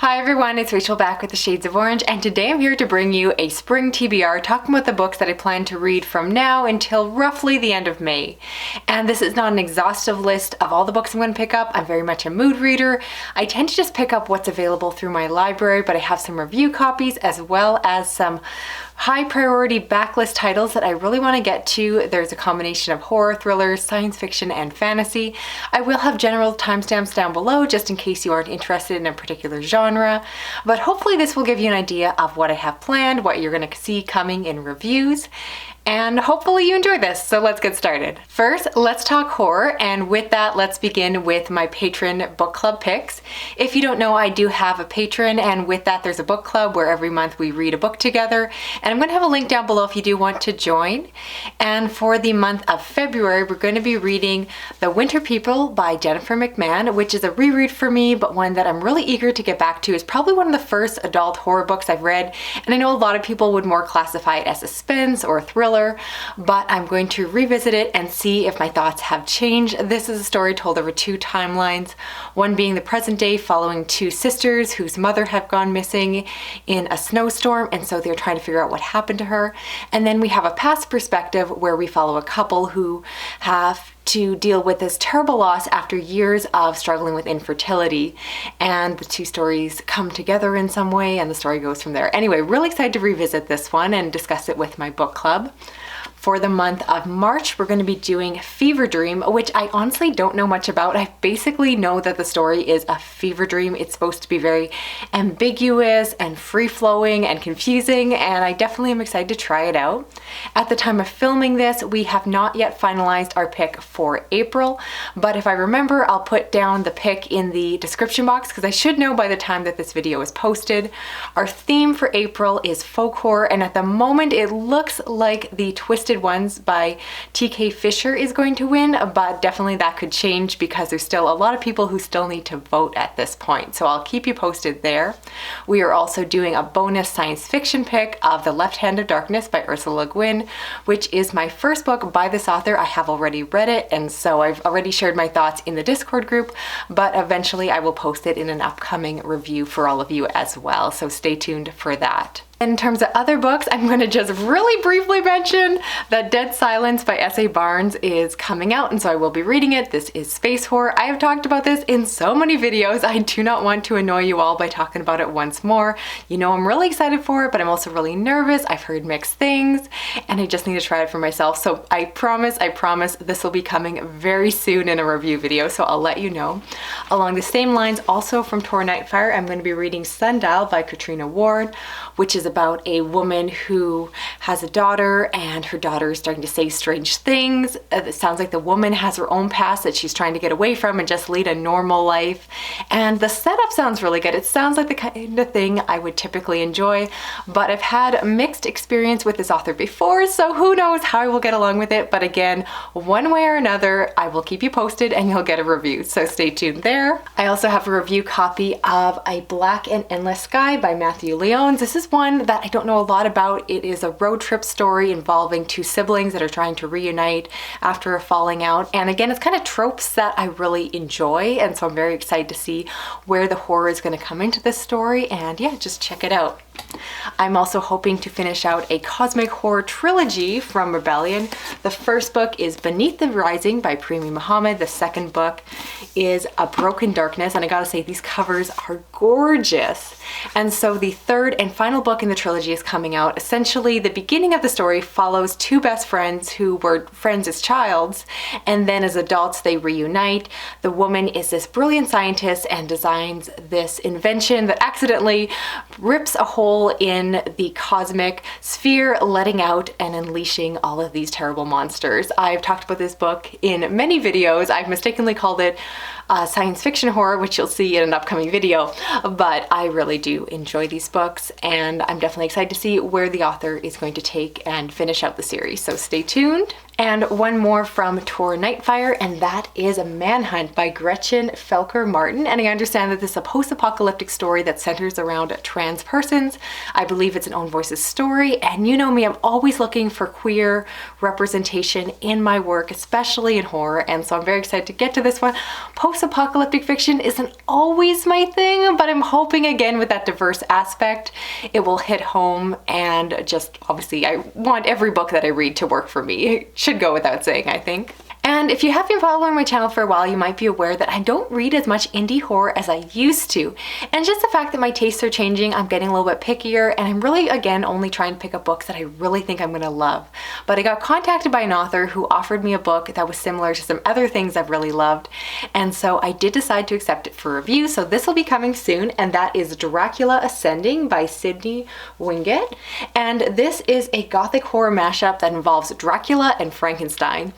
Hi everyone, it's Rachel back with the Shades of Orange, and today I'm here to bring you a spring TBR talking about the books that I plan to read from now until roughly the end of May. And this is not an exhaustive list of all the books I'm going to pick up. I'm very much a mood reader. I tend to just pick up what's available through my library, but I have some review copies as well as some high priority backlist titles that I really want to get to. There's a combination of horror, thrillers, science fiction, and fantasy. I will have general timestamps down below just in case you aren't interested in a particular genre, but hopefully this will give you an idea of what I have planned, what you're going to see coming in reviews, and hopefully you enjoy this. So let's get started. First, let's talk horror, and with that, let's begin with my patron book club picks. If you don't know, I do have a patron, and with that, there's a book club where every month we read a book together, and I'm going to have a link down below if you do want to join. And for the month of February, we're going to be reading The Winter People by Jennifer McMahon, which is a reread for me, but one that I'm really eager to get back to. It's probably one of the first adult horror books I've read, and I know a lot of people would more classify it as suspense or thriller, but I'm going to revisit it and see if my thoughts have changed. This is a story told over two timelines, one being the present day following two sisters whose mother have gone missing in a snowstorm, and so they're trying to figure out what happened to her. And then we have a past perspective where we follow a couple who have to deal with this terrible loss after years of struggling with infertility, and the two stories come together in some way and the story goes from there. Anyway, really excited to revisit this one and discuss it with my book club. For the month of March, we're going to be doing Fever Dream, which I honestly don't know much about. I basically know that the story is a fever dream. It's supposed to be very ambiguous and free-flowing and confusing, and I definitely am excited to try it out. At the time of filming this, we have not yet finalized our pick for April, but if I remember, I'll put down the pick in the description box because I should know by the time that this video is posted. Our theme for April is folk horror, and at the moment it looks like the Twisted Ones by Kingfisher is going to win, but definitely that could change because there's still a lot of people who still need to vote at this point, so I'll keep you posted there. We are also doing a bonus science fiction pick of The Left Hand of Darkness by Ursula Leguin, which is my first book by this author. I have already read it, and so I've already shared my thoughts in the Discord group, but eventually I will post it in an upcoming review for all of you as well, so stay tuned for that. In terms of other books, I'm going to just really briefly mention that Dead Silence by S.A. Barnes is coming out, and so I will be reading it. This is space horror. I have talked about this in so many videos. I do not want to annoy you all by talking about it once more. You know I'm really excited for it, but I'm also really nervous. I've heard mixed things, and I just need to try it for myself. So I promise this will be coming very soon in a review video, so I'll let you know. Along the same lines, also from Tor Nightfire, I'm going to be reading Sundial by Katrina Ward, which is about a woman who has a daughter, and her daughter is starting to say strange things. It sounds like the woman has her own past that she's trying to get away from and just lead a normal life. And the setup sounds really good. It sounds like the kind of thing I would typically enjoy, but I've had mixed experience with this author before, so who knows how I will get along with it. But again, one way or another, I will keep you posted and you'll get a review, so stay tuned there. I also have a review copy of A Black and Endless Sky by Matthew Leones. This is one that I don't know a lot about. It is a road trip story involving two siblings that are trying to reunite after a falling out. And again, it's kind of tropes that I really enjoy, and so I'm very excited to see where the horror is going to come into this story, and yeah, just check it out. I'm also hoping to finish out a cosmic horror trilogy from Rebellion. The first book is Beneath the Rising by Premi Muhammad. The second book is A Broken Darkness, and I gotta say, these covers are gorgeous. And so the third and final book in the trilogy is coming out. Essentially, the beginning of the story follows two best friends who were friends as childs, and then as adults they reunite. The woman is this brilliant scientist and designs this invention that accidentally rips a hole in the cosmic sphere, letting out and unleashing all of these terrible monsters. I've talked about this book in many videos. I've mistakenly called it science fiction horror, which you'll see in an upcoming video, but I really do enjoy these books, and I'm definitely excited to see where the author is going to take and finish out the series, so stay tuned. And one more from Tor Nightfire, and that is A Manhunt by Gretchen Felker Martin. And I understand that this is a post-apocalyptic story that centers around trans persons. I believe it's an own voices story, and you know me, I'm always looking for queer representation in my work, especially in horror, and so I'm very excited to get to this one. Post-apocalyptic fiction isn't always my thing, but I'm hoping again with that diverse aspect, it will hit home, and just obviously I want every book that I read to work for me. Should go without saying, I think. And if you have been following my channel for a while, you might be aware that I don't read as much indie horror as I used to. And just the fact that my tastes are changing, I'm getting a little bit pickier, and I'm really, again, only trying to pick up books that I really think I'm gonna love. But I got contacted by an author who offered me a book that was similar to some other things I've really loved. And so I did decide to accept it for review. So this will be coming soon, and that is Dracula Ascending by Sydney Wingate. And this is a gothic horror mashup that involves Dracula and Frankenstein.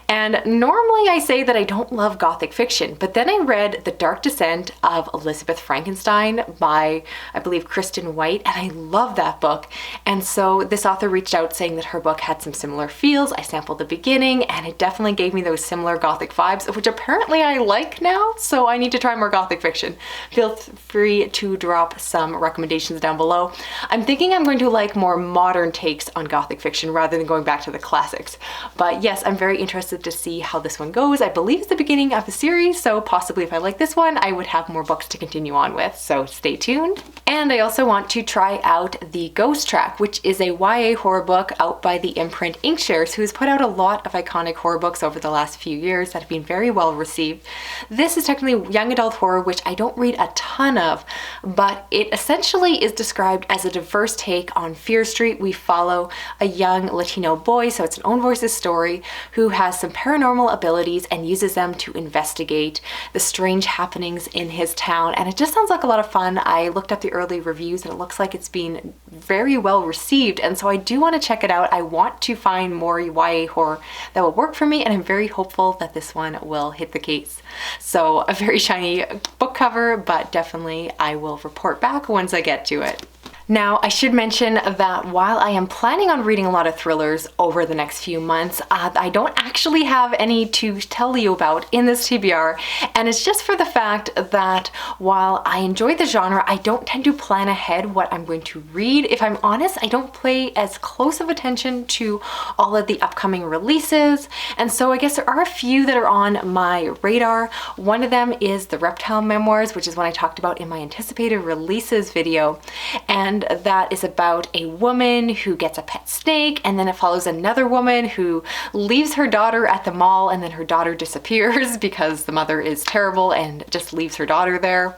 And normally I say that I don't love gothic fiction, but then I read The Dark Descent of Elizabeth Frankenstein by, I believe, Kristen White, and I love that book. And so this author reached out saying that her book had some similar feels. I sampled the beginning, and it definitely gave me those similar gothic vibes, which apparently I like now, so I need to try more gothic fiction. Feel free to drop some recommendations down below. I'm thinking I'm going to like more modern takes on gothic fiction rather than going back to the classics. But yes, I'm very interested to see how this one goes. I believe it's the beginning of a series, so possibly if I like this one, I would have more books to continue on with, so stay tuned. And I also want to try out The Ghost Track, which is a YA horror book out by the imprint Inkshares, who has put out a lot of iconic horror books over the last few years that have been very well received. This is technically young adult horror, which I don't read a ton of, but it essentially is described as a diverse take on Fear Street. We follow a young Latino boy, so it's an own voices story, who has some paranormal abilities and uses them to investigate the strange happenings in his town. And it just sounds like a lot of fun. I looked up the early reviews and it looks like it's been very well received, and so I do want to check it out. I want to find more YA horror that will work for me, and I'm very hopeful that this one will hit the case. So a very shiny book cover, but definitely I will report back once I get to it. Now, I should mention that while I am planning on reading a lot of thrillers over the next few months, I don't actually have any to tell you about in this TBR, and it's just for the fact that while I enjoy the genre, I don't tend to plan ahead what I'm going to read. If I'm honest, I don't pay as close of attention to all of the upcoming releases, and so I guess there are a few that are on my radar. One of them is the Reptile Memoirs, which is one I talked about in my anticipated releases video, and that is about a woman who gets a pet snake, and then it follows another woman who leaves her daughter at the mall, and then her daughter disappears because the mother is terrible and just leaves her daughter there.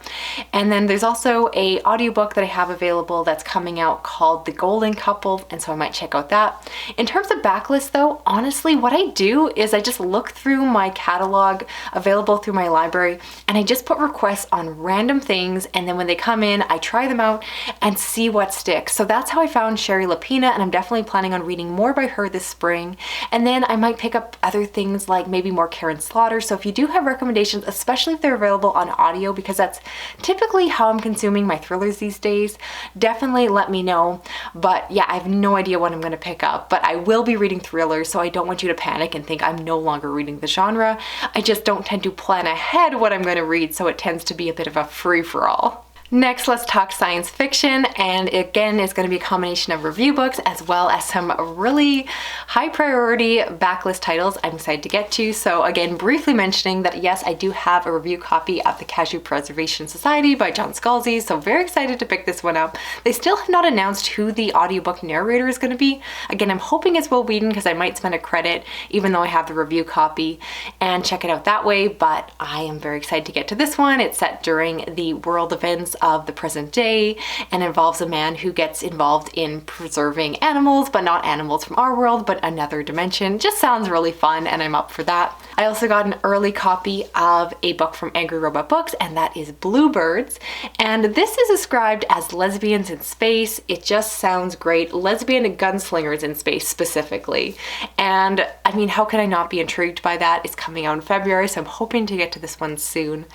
And then there's also a audiobook that I have available that's coming out called The Golden Couple, and so I might check out that. In terms of backlist though, honestly what I do is I just look through my catalog available through my library, and I just put requests on random things, and then when they come in I try them out and see what sticks. So that's how I found Sherry Lapina, and I'm definitely planning on reading more by her this spring. And then I might pick up other things like maybe more Karin Slaughter. So if you do have recommendations, especially if they're available on audio, because that's typically how I'm consuming my thrillers these days, definitely let me know. But yeah, I have no idea what I'm going to pick up, but I will be reading thrillers, so I don't want you to panic and think I'm no longer reading the genre. I just don't tend to plan ahead what I'm going to read, so it tends to be a bit of a free-for-all. Next, let's talk science fiction, and again, it's going to be a combination of review books as well as some really high priority backlist titles I'm excited to get to. So again, briefly mentioning that yes, I do have a review copy of The Cashew Preservation Society by John Scalzi, so very excited to pick this one up. They still have not announced who the audiobook narrator is going to be. Again, I'm hoping it's Will Wheaton because I might spend a credit even though I have the review copy and check it out that way, but I am very excited to get to this one. It's set during the world events of the present day and involves a man who gets involved in preserving animals, but not animals from our world, but another dimension. Just sounds really fun, and I'm up for that. I also got an early copy of a book from Angry Robot Books, and that is Bluebirds. And this is described as lesbians in space. It just sounds great. Lesbian gunslingers in space specifically. And I mean, how can I not be intrigued by that? It's coming out in February, so I'm hoping to get to this one soon.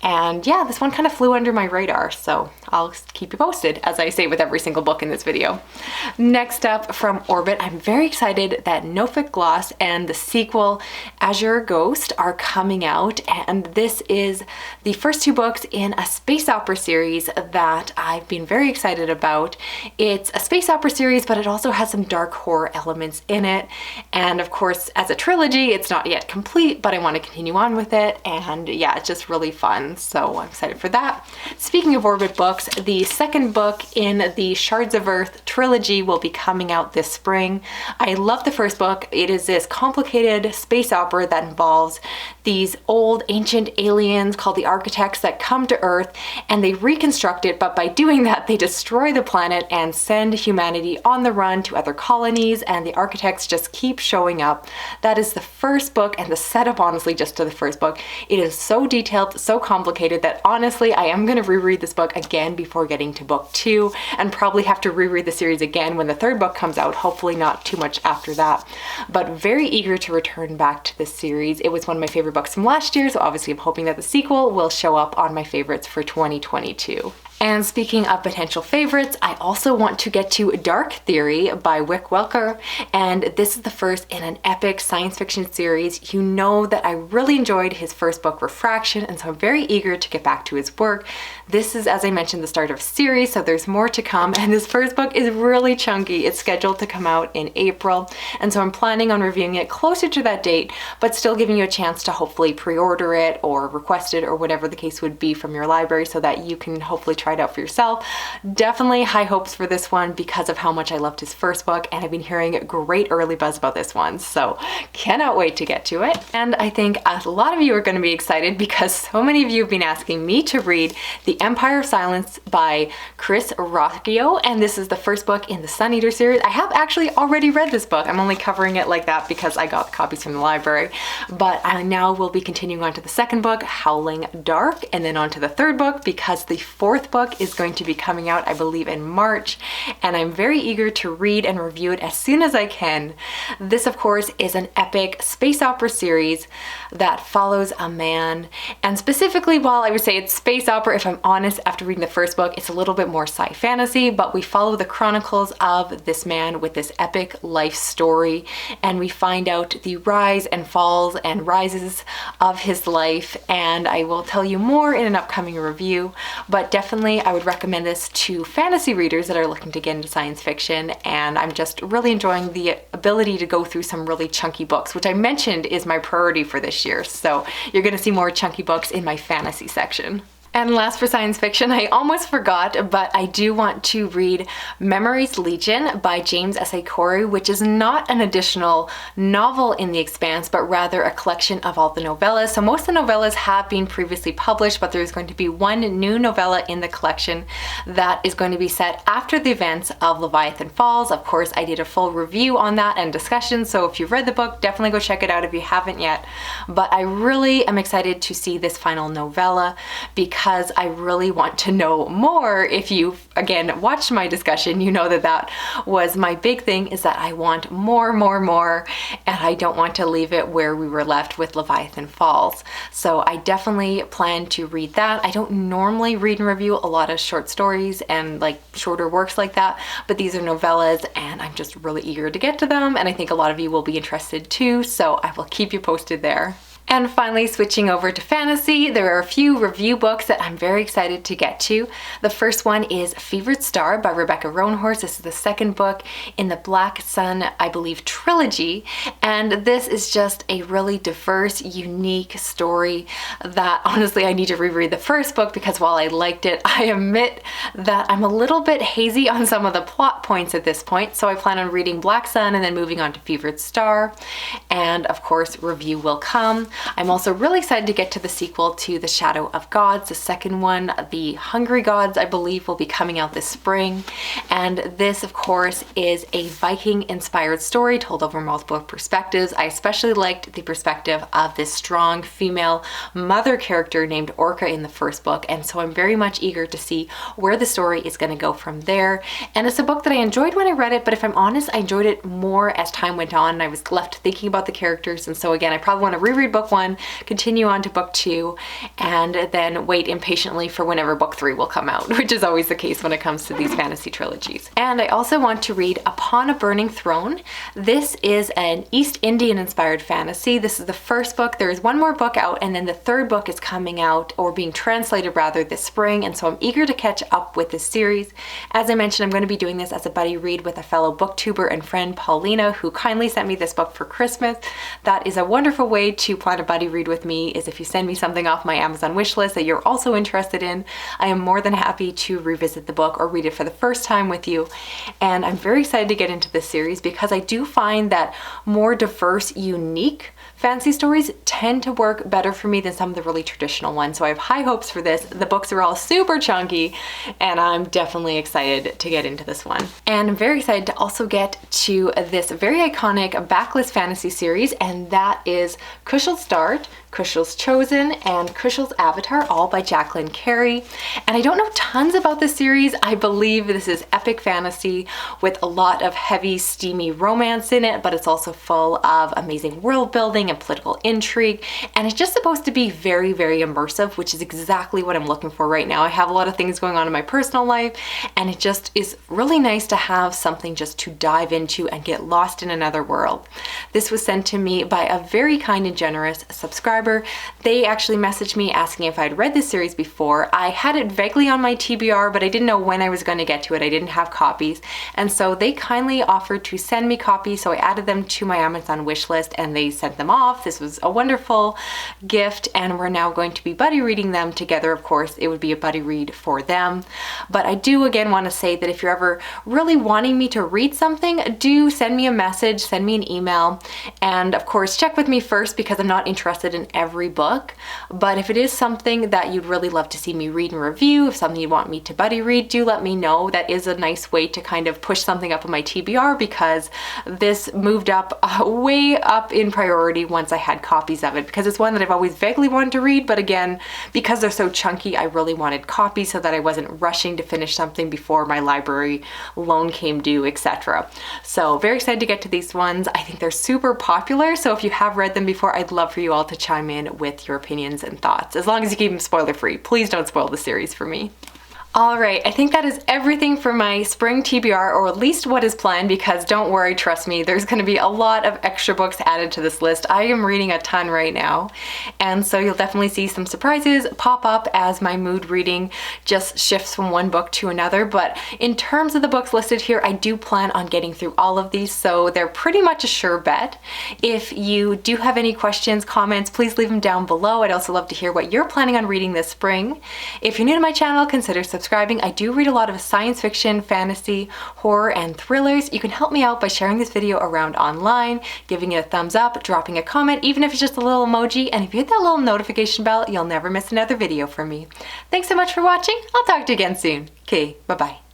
And yeah, this one kind of flew under my radar. so I'll keep you posted, as I say with every single book in this video. Next up from Orbit, I'm very excited that Nofik Gloss and the sequel Azure Ghost are coming out, and this is the first two books in a space opera series that I've been very excited about. It's a space opera series, but it also has some dark horror elements in it, and of course as a trilogy it's not yet complete, but I want to continue on with it, and yeah, it's just really fun, so I'm excited for that. Speaking of Orbit books, the second book in the Shards of Earth trilogy will be coming out this spring. I love the first book. It is this complicated space opera that involves these old ancient aliens called the Architects that come to Earth and they reconstruct it, but by doing that they destroy the planet and send humanity on the run to other colonies, and the Architects just keep showing up. That is the first book, and the setup honestly just to the first book, it is so detailed, so complicated that honestly I am going to reread this book again before getting to book 2, and probably have to reread the series again when the third book comes out, hopefully not too much after that. But very eager to return back to this series. It was one of my favorite books from last year, so obviously I'm hoping that the sequel will show up on my favorites for 2022. And speaking of potential favorites, I also want to get to Dark Theory by Wick Welker, and this is the first in an epic science fiction series. You know that I really enjoyed his first book, Refraction, and so I'm very eager to get back to his work. This is, as I mentioned, the start of a series, so there's more to come, and this first book is really chunky. It's scheduled to come out in April, and so I'm planning on reviewing it closer to that date, but still giving you a chance to hopefully pre-order it or request it or whatever the case would be from your library so that you can hopefully try it out for yourself. Definitely high hopes for this one because of how much I loved his first book, and I've been hearing great early buzz about this one, so cannot wait to get to it. And I think a lot of you are going to be excited because so many of you have been asking me to read The Empire of Silence by Chris Rocchio, and this is the first book in the Sun Eater series. I have actually already read this book. I'm only covering it like that because I got the copies from the library, but I now will be continuing on to the second book, Howling Dark, and then on to the third book because the fourth book is going to be coming out, I believe, in March, and I'm very eager to read and review it as soon as I can. This, of course, is an epic space opera series that follows a man, and specifically, while I would say it's space opera, if I'm honest, after reading the first book, it's a little bit more sci-fantasy, but we follow the chronicles of this man with this epic life story, and we find out the rise and falls and rises of his life, and I will tell you more in an upcoming review, but definitely I would recommend this to fantasy readers that are looking to get into science fiction, and I'm just really enjoying the ability to go through some really chunky books, which I mentioned is my priority for this year, so you're going to see more chunky books in my fantasy section. And last for science fiction, I almost forgot, but I do want to read Memories Legion by James S. A. Corey, which is not an additional novel in The Expanse, but rather a collection of all the novellas. So most of the novellas have been previously published, but there's going to be one new novella in the collection that is going to be set after the events of Leviathan Falls. Of course, I did a full review on that and discussion, so if you've read the book, definitely go check it out if you haven't yet. But I really am excited to see this final novella because I really want to know more. If you, again, watched my discussion, you know that that was my big thing, is that I want more, and I don't want to leave it where we were left with Leviathan Falls. So I definitely plan to read that. I don't normally read and review a lot of short stories and like shorter works like that, but these are novellas and I'm just really eager to get to them, and I think a lot of you will be interested too, so I will keep you posted there. And finally, switching over to fantasy, there are a few review books that I'm very excited to get to. The first one is Fevered Star by Rebecca Roanhorse. This is the second book in the Black Sun, I believe, trilogy. And this is just a really diverse, unique story that honestly I need to reread the first book because while I liked it, I admit that I'm a little bit hazy on some of the plot points at this point. So I plan on reading Black Sun and then moving on to Fevered Star. And of course, review will come. I'm also really excited to get to the sequel to The Shadow of Gods. The second one, The Hungry Gods, I believe will be coming out this spring. And this, of course, is a Viking-inspired story told over multiple perspectives. I especially liked the perspective of this strong female mother character named Orca in the first book, and so I'm very much eager to see where the story is going to go from there. And it's a book that I enjoyed when I read it, but if I'm honest, I enjoyed it more as time went on and I was left thinking about the characters, and so again, I probably want to reread book book 1, continue on to book 2, and then wait impatiently for whenever book 3 will come out, which is always the case when it comes to these fantasy trilogies. And I also want to read Upon a Burning Throne. This is an East Indian inspired fantasy. This is the first book. There is one more book out, and then the third book is coming out, or being translated rather, this spring, and so I'm eager to catch up with this series. As I mentioned, I'm going to be doing this as a buddy read with a fellow booktuber and friend, Paulina, who kindly sent me this book for Christmas. That is a wonderful way to plan a buddy read with me, is if you send me something off my Amazon wishlist that you're also interested in. I am more than happy to revisit the book or read it for the first time with you. And I'm very excited to get into this series because I do find that more diverse, unique fantasy stories tend to work better for me than some of the really traditional ones. So I have high hopes for this. The books are all super chunky, and I'm definitely excited to get into this one. And I'm very excited to also get to this very iconic backlist fantasy series, and that is Kushal's Dart, Kushal's Chosen, and Kushal's Avatar, all by Jacqueline Carey. And I don't know tons about this series. I believe this is epic fantasy with a lot of heavy, steamy romance in it, but it's also full of amazing world building and political intrigue. And it's just supposed to be very, very immersive, which is exactly what I'm looking for right now. I have a lot of things going on in my personal life, and it just is really nice to have something just to dive into and get lost in another world. This was sent to me by a very kind and generous subscriber. They actually messaged me asking if I'd read this series before. I had it vaguely on my TBR, but I didn't know when I was going to get to it. I didn't have copies. And so they kindly offered to send me copies, so I added them to my Amazon wish list and they sent them off. This was a wonderful gift, and we're now going to be buddy reading them together. Of course, it would be a buddy read for them. But I do again want to say that if you're ever really wanting me to read something, do send me a message, send me an email, and of course check with me first because I'm not interested in every book. But if it is something that you'd really love to see me read and review, if something you want me to buddy read, do let me know. That is a nice way to kind of push something up on my TBR, because this moved up way up in priority once I had copies of it, because it's one that I've always vaguely wanted to read, but again, because they're so chunky, I really wanted copies so that I wasn't rushing to finish something before my library loan came due, etc. So very excited to get to these ones. I think they're super popular, so if you have read them before, I'd love for you all to chime in with your opinions and thoughts, as long as you keep them spoiler free. Please don't spoil the series for me. All right, I think that is everything for my spring TBR, or at least what is planned, because don't worry, trust me, there's going to be a lot of extra books added to this list. I am reading a ton right now, and so you'll definitely see some surprises pop up as my mood reading just shifts from one book to another. But in terms of the books listed here, I do plan on getting through all of these, so they're pretty much a sure bet. If you do have any questions, comments, please leave them down below. I'd also love to hear what you're planning on reading this spring. If you're new to my channel, consider subscribing. I do read a lot of science fiction, fantasy, horror, and thrillers. You can help me out by sharing this video around online, giving it a thumbs up, dropping a comment, even if it's just a little emoji, and if you hit that little notification bell, you'll never miss another video from me. Thanks so much for watching. I'll talk to you again soon. Okay, bye-bye.